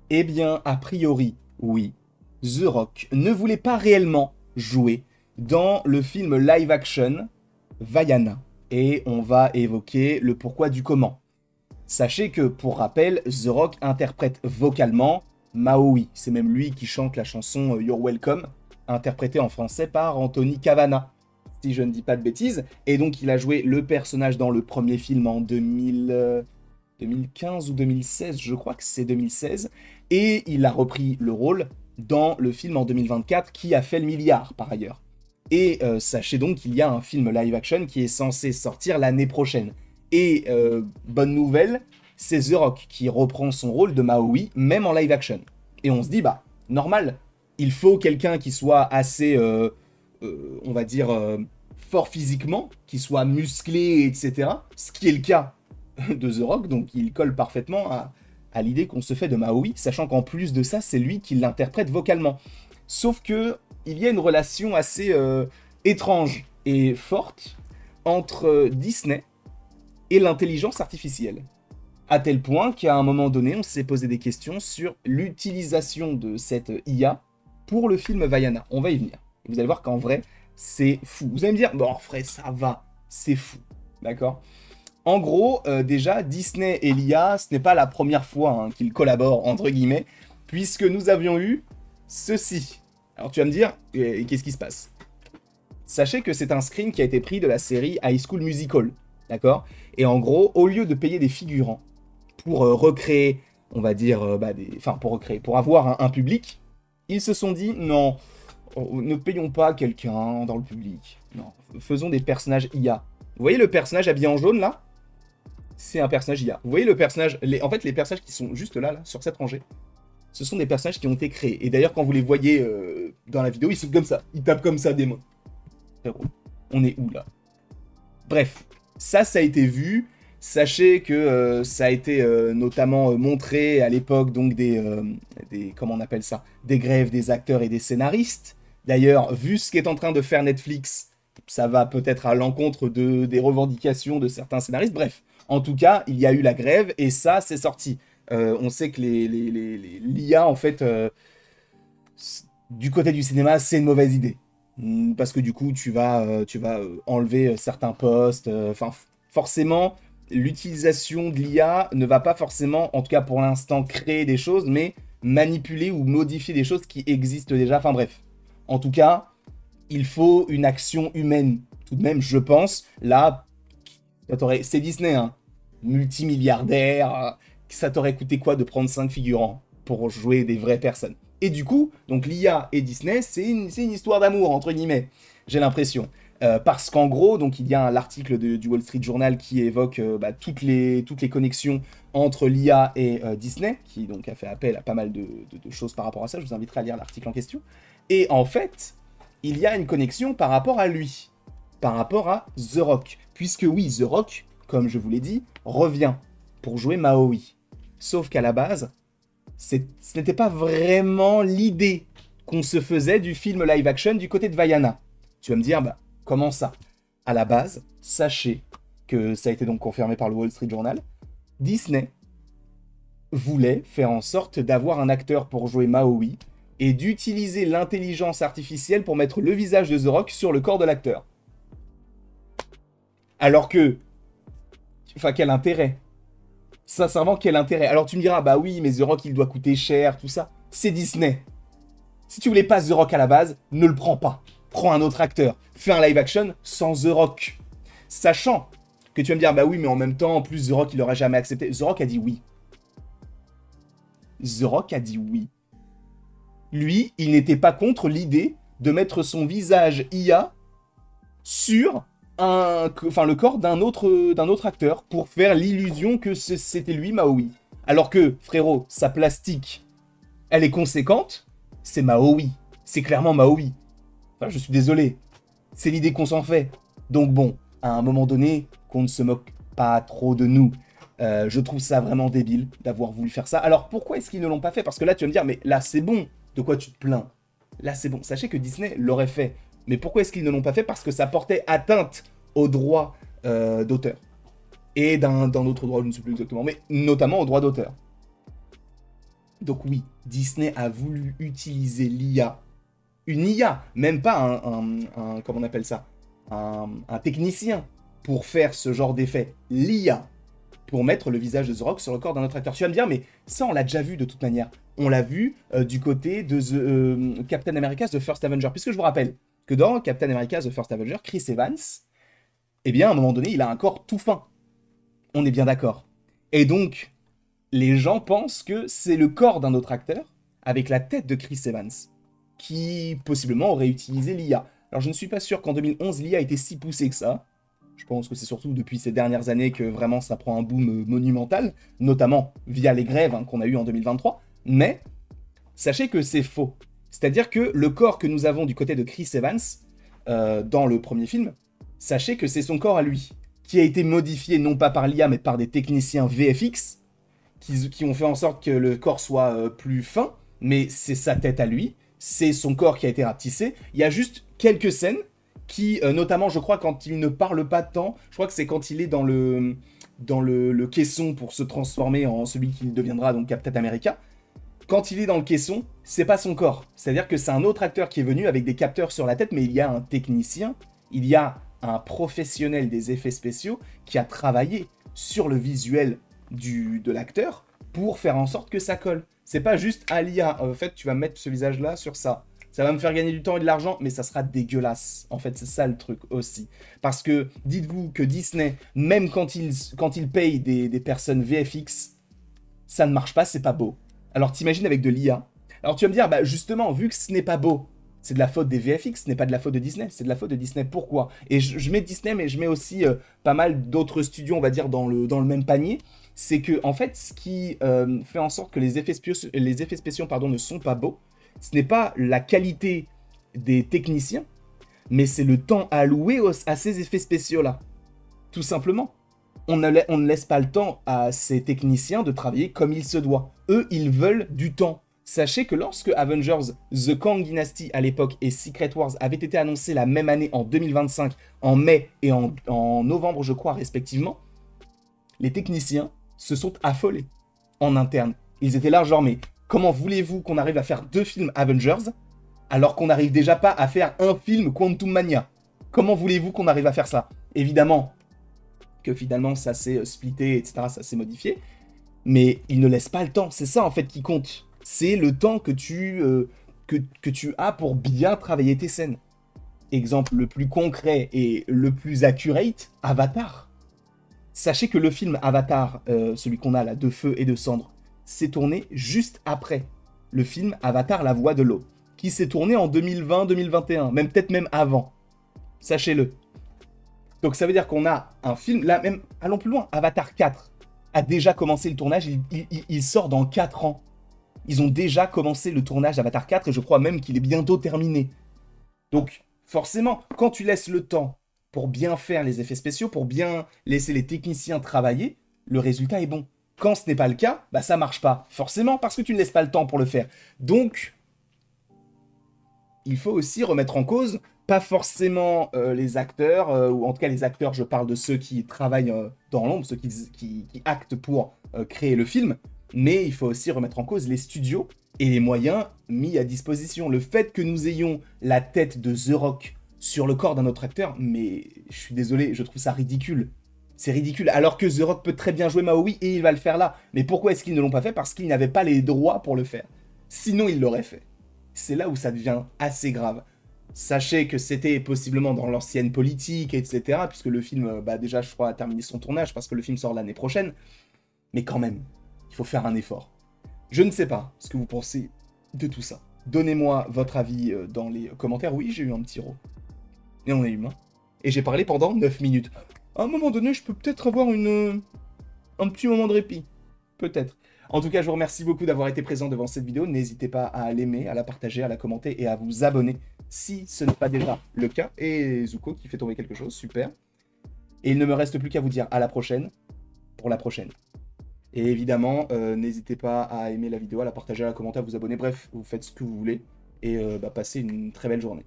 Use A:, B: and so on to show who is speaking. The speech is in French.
A: Eh bien, a priori, oui. The Rock ne voulait pas réellement jouer dans le film live-action Vaiana. Et on va évoquer le pourquoi du comment. Sachez que, pour rappel, The Rock interprète vocalement Maui. C'est même lui qui chante la chanson You're Welcome, interprétée en français par Anthony Cavana, si je ne dis pas de bêtises. Et donc, il a joué le personnage dans le premier film en 2015 ou 2016, je crois que c'est 2016. Et il a repris le rôle dans le film en 2024 qui a fait le milliard, par ailleurs. Et sachez donc qu'il y a un film live-action qui est censé sortir l'année prochaine. Et bonne nouvelle, c'est The Rock qui reprend son rôle de Maui, même en live action. Et on se dit, bah, normal, il faut quelqu'un qui soit assez, on va dire, fort physiquement, qui soit musclé, etc. Ce qui est le cas de The Rock, donc il colle parfaitement à l'idée qu'on se fait de Maui, sachant qu'en plus de ça, c'est lui qui l'interprète vocalement. Sauf que il y a une relation assez étrange et forte entre Disney et l'intelligence artificielle. À tel point qu'à un moment donné, on s'est posé des questions sur l'utilisation de cette IA pour le film Vaiana. On va y venir. Et vous allez voir qu'en vrai, c'est fou. Vous allez me dire, bon, frère, ça va, c'est fou. D'accord. En gros, déjà, Disney et l'IA, ce n'est pas la première fois hein, qu'ils collaborent, entre guillemets, puisque nous avions eu ceci. Alors tu vas me dire, qu'est-ce qui se passe? Sachez que c'est un screen qui a été pris de la série High School Musical, d'accord? Et en gros, au lieu de payer des figurants pour recréer, on va dire, enfin pour recréer, pour avoir un public, ils se sont dit non, ne payons pas quelqu'un dans le public. Non, faisons des personnages IA. Vous voyez le personnage habillé en jaune là? C'est un personnage IA. Vous voyez le personnage, en fait les personnages qui sont juste là, sur cette rangée, ce sont des personnages qui ont été créés. Et d'ailleurs quand vous les voyez dans la vidéo, ils sont comme ça, ils tapent comme ça des mains. On est où là? Bref, ça a été vu. Sachez que ça a été notamment montré à l'époque donc des comment on appelle ça, des grèves des acteurs et des scénaristes. D'ailleurs, vu ce qu'est en train de faire Netflix, ça va peut-être à l'encontre des revendications de certains scénaristes. Bref, en tout cas, il y a eu la grève et ça, c'est sorti. On sait que l'IA, en fait, du côté du cinéma, c'est une mauvaise idée. Parce que du coup, tu vas enlever certains postes. Enfin, forcément, l'utilisation de l'IA ne va pas forcément, en tout cas pour l'instant, créer des choses, mais manipuler ou modifier des choses qui existent déjà. Enfin bref. En tout cas, il faut une action humaine. Tout de même, je pense. Là, c'est Disney, hein. Multimilliardaire. Ça t'aurait coûté quoi de prendre 5 figurants pour jouer des vraies personnes? Et du coup, donc l'IA et Disney, c'est une histoire d'amour, entre guillemets, j'ai l'impression. Parce qu'en gros, donc il y a l'article du Wall Street Journal qui évoque toutes les connexions entre l'IA et Disney, qui donc a fait appel à pas mal de choses par rapport à ça. Je vous inviterai à lire l'article en question. Et en fait, il y a une connexion par rapport à lui, par rapport à The Rock. Puisque oui, The Rock, comme je vous l'ai dit, revient pour jouer Maui. Sauf qu'à la base, ce n'était pas vraiment l'idée qu'on se faisait du film live action du côté de Vaiana. Tu vas me dire, bah, comment ça? À la base, sachez que ça a été donc confirmé par le Wall Street Journal, Disney voulait faire en sorte d'avoir un acteur pour jouer Maui et d'utiliser l'intelligence artificielle pour mettre le visage de The Rock sur le corps de l'acteur. Alors que, enfin, quel intérêt? Sincèrement, quel intérêt? Alors tu me diras, bah oui, mais The Rock, il doit coûter cher, tout ça. C'est Disney. Si tu voulais pas The Rock à la base, ne le prends pas. Prends un autre acteur. Fais un live action sans The Rock. Sachant que tu vas me dire, bah oui, mais en même temps, en plus, The Rock, il aurait jamais accepté. The Rock a dit oui. The Rock a dit oui. Lui, il n'était pas contre l'idée de mettre son visage IA sur le corps d'un autre acteur pour faire l'illusion que c'était lui Maui. Alors que, frérot, sa plastique, elle est conséquente, c'est Maui. C'est clairement Maui. Enfin, je suis désolé. C'est l'idée qu'on s'en fait. Donc bon, à un moment donné, qu'on ne se moque pas trop de nous. Je trouve ça vraiment débile d'avoir voulu faire ça. Alors pourquoi est-ce qu'ils ne l'ont pas fait? Parce que là, tu vas me dire, mais là, c'est bon. De quoi tu te plains? Là, c'est bon. Sachez que Disney l'aurait fait. Mais pourquoi est-ce qu'ils ne l'ont pas fait? Parce que ça portait atteinte aux droits d'auteur. Et d'un autre droit, je ne sais plus exactement, mais notamment aux droits d'auteur. Donc oui, Disney a voulu utiliser l'IA, une IA, même pas comment on appelle ça, un technicien pour faire ce genre d'effet. L'IA, pour mettre le visage de The Rock sur le corps d'un autre acteur. Tu vas me dire, mais ça, on l'a déjà vu de toute manière. On l'a vu du côté de Captain America The First Avenger. Puisque je vous rappelle que dans Captain America The First Avenger, Chris Evans, eh bien, à un moment donné, il a un corps tout fin. On est bien d'accord. Et donc, les gens pensent que c'est le corps d'un autre acteur, avec la tête de Chris Evans, qui possiblement aurait utilisé l'IA. Alors, je ne suis pas sûr qu'en 2011, l'IA était si poussée que ça. Je pense que c'est surtout depuis ces dernières années que vraiment ça prend un boom monumental, notamment via les grèves qu'on a eues en 2023. Mais sachez que c'est faux. C'est-à-dire que le corps que nous avons du côté de Chris Evans, dans le premier film, sachez que c'est son corps à lui, qui a été modifié non pas par l'IA, mais par des techniciens VFX, qui ont fait en sorte que le corps soit plus fin, mais c'est sa tête à lui, c'est son corps qui a été rapetissé. Il y a juste quelques scènes qui, notamment, je crois, quand il ne parle pas tant, je crois que c'est quand il est dans le caisson pour se transformer en celui qui deviendra donc Captain America. Quand il est dans le caisson, c'est pas son corps. C'est-à-dire que c'est un autre acteur qui est venu avec des capteurs sur la tête, mais il y a un technicien, il y a un professionnel des effets spéciaux qui a travaillé sur le visuel de l'acteur pour faire en sorte que ça colle. C'est pas juste à l'IA, en fait, tu vas mettre ce visage-là sur ça. Ça va me faire gagner du temps et de l'argent, mais ça sera dégueulasse. En fait, c'est ça le truc aussi. Parce que, dites-vous que Disney, même quand il paye des personnes VFX, ça ne marche pas, c'est pas beau. Alors t'imagines avec de l'IA. Alors tu vas me dire, bah justement, vu que ce n'est pas beau, c'est de la faute des VFX, ce n'est pas de la faute de Disney, c'est de la faute de Disney. Pourquoi? Et je mets Disney, mais je mets aussi pas mal d'autres studios, on va dire, dans le même panier. C'est que, en fait, ce qui fait en sorte que les effets spéciaux pardon, ne sont pas beaux, ce n'est pas la qualité des techniciens, mais c'est le temps alloué à ces effets spéciaux-là. Tout simplement. On ne laisse pas le temps à ces techniciens de travailler comme il se doit. Eux, ils veulent du temps. Sachez que lorsque Avengers, The Kang Dynasty à l'époque et Secret Wars avaient été annoncés la même année en 2025, en mai et en novembre, je crois, respectivement, les techniciens se sont affolés en interne. Ils étaient là genre, mais comment voulez-vous qu'on arrive à faire 2 films Avengers alors qu'on n'arrive déjà pas à faire un film Quantum Mania? Comment voulez-vous qu'on arrive à faire ça? Évidemment que finalement ça s'est splitté, etc., ça s'est modifié, mais ils ne laissent pas le temps. C'est ça en fait qui compte. C'est le temps que tu as pour bien travailler tes scènes. Exemple le plus concret et le plus accurate, Avatar. Sachez que le film Avatar, celui qu'on a là, de feu et de cendre, s'est tourné juste après le film Avatar, la voix de l'eau, qui s'est tourné en 2020-2021, même peut-être même avant. Sachez-le. Donc ça veut dire qu'on a un film, là même, allons plus loin, Avatar 4 a déjà commencé le tournage, il sort dans 4 ans. Ils ont déjà commencé le tournage d'Avatar 4 et je crois même qu'il est bientôt terminé. Donc forcément, quand tu laisses le temps pour bien faire les effets spéciaux, pour bien laisser les techniciens travailler, le résultat est bon. Quand ce n'est pas le cas, bah ça marche pas. Forcément, parce que tu ne laisses pas le temps pour le faire. Donc, il faut aussi remettre en cause, pas forcément les acteurs, ou en tout cas les acteurs, je parle de ceux qui travaillent dans l'ombre, ceux qui actent pour créer le film, mais il faut aussi remettre en cause les studios et les moyens mis à disposition. Le fait que nous ayons la tête de The Rock sur le corps d'un autre acteur, mais je suis désolé, je trouve ça ridicule. C'est ridicule, alors que The Rock peut très bien jouer Maui et il va le faire là. Mais pourquoi est-ce qu'ils ne l'ont pas fait? Parce qu'ils n'avaient pas les droits pour le faire. Sinon, ils l'auraient fait. C'est là où ça devient assez grave. Sachez que c'était possiblement dans l'ancienne politique, etc. Puisque le film, déjà, je crois, a terminé son tournage parce que le film sort l'année prochaine. Mais quand même, il faut faire un effort. Je ne sais pas ce que vous pensez de tout ça. Donnez-moi votre avis dans les commentaires. Oui, j'ai eu un petit rot. Et on est humain. Et j'ai parlé pendant 9 minutes. À un moment donné, je peux peut-être avoir un petit moment de répit. Peut-être. En tout cas, je vous remercie beaucoup d'avoir été présent devant cette vidéo. N'hésitez pas à l'aimer, à la partager, à la commenter et à vous abonner si ce n'est pas déjà le cas. Et Zuko qui fait tomber quelque chose, super. Et il ne me reste plus qu'à vous dire à la prochaine pour la prochaine. Et évidemment, n'hésitez pas à aimer la vidéo, à la partager, à la commenter, à vous abonner. Bref, vous faites ce que vous voulez. Et passez une très belle journée.